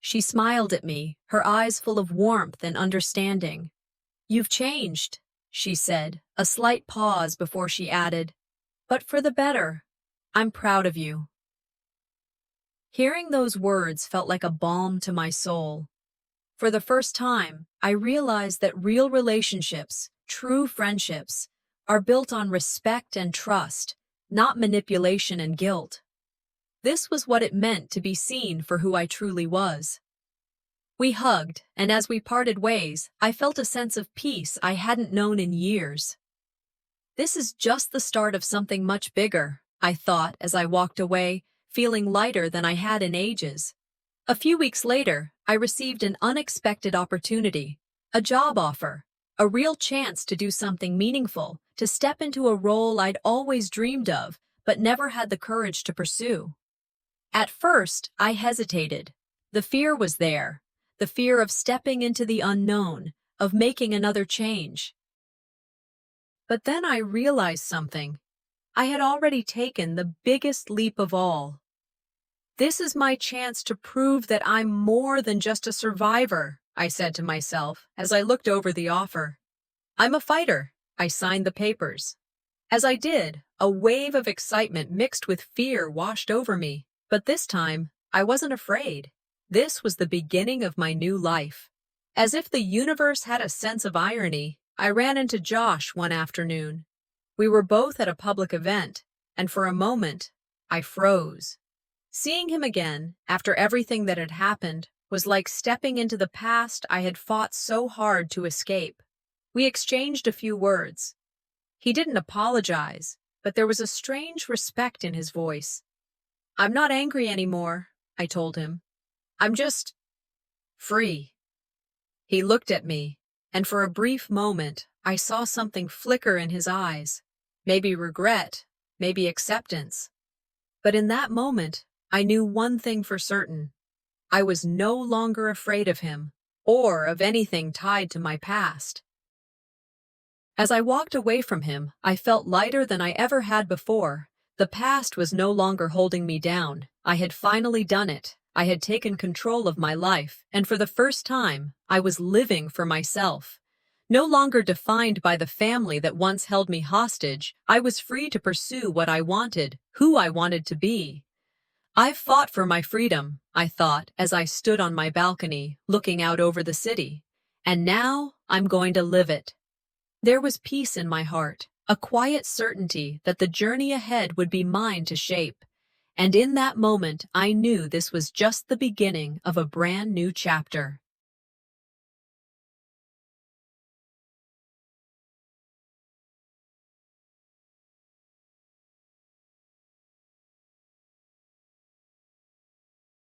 She smiled at me, her eyes full of warmth and understanding. "You've changed," she said, a slight pause before she added, "but for the better. I'm proud of you." Hearing those words felt like a balm to my soul. For the first time, I realized that real relationships, true friendships, are built on respect and trust, not manipulation and guilt. This was what it meant to be seen for who I truly was. We hugged, and as we parted ways, I felt a sense of peace I hadn't known in years. This is just the start of something much bigger, I thought as I walked away, feeling lighter than I had in ages. A few weeks later, I received an unexpected opportunity, a job offer, a real chance to do something meaningful, to step into a role I'd always dreamed of, but never had the courage to pursue. At first, I hesitated. The fear was there, the fear of stepping into the unknown, of making another change. But then I realized something. I had already taken the biggest leap of all. "This is my chance to prove that I'm more than just a survivor," I said to myself as I looked over the offer. "I'm a fighter." I signed the papers. As I did, a wave of excitement mixed with fear washed over me. But this time, I wasn't afraid. This was the beginning of my new life. As if the universe had a sense of irony, I ran into Josh one afternoon. We were both at a public event, and for a moment, I froze. Seeing him again, after everything that had happened, was like stepping into the past I had fought so hard to escape. We exchanged a few words. He didn't apologize, but there was a strange respect in his voice. "I'm not angry anymore," I told him. "I'm just free." He looked at me, and for a brief moment, I saw something flicker in his eyes. Maybe regret, maybe acceptance. But in that moment, I knew one thing for certain. I was no longer afraid of him, or of anything tied to my past. As I walked away from him, I felt lighter than I ever had before. The past was no longer holding me down. I had finally done it. I had taken control of my life, and for the first time, I was living for myself. No longer defined by the family that once held me hostage, I was free to pursue what I wanted, who I wanted to be. "I've fought for my freedom," I thought as I stood on my balcony, looking out over the city. "And now I'm going to live it." There was peace in my heart, a quiet certainty that the journey ahead would be mine to shape. And in that moment, I knew this was just the beginning of a brand new chapter.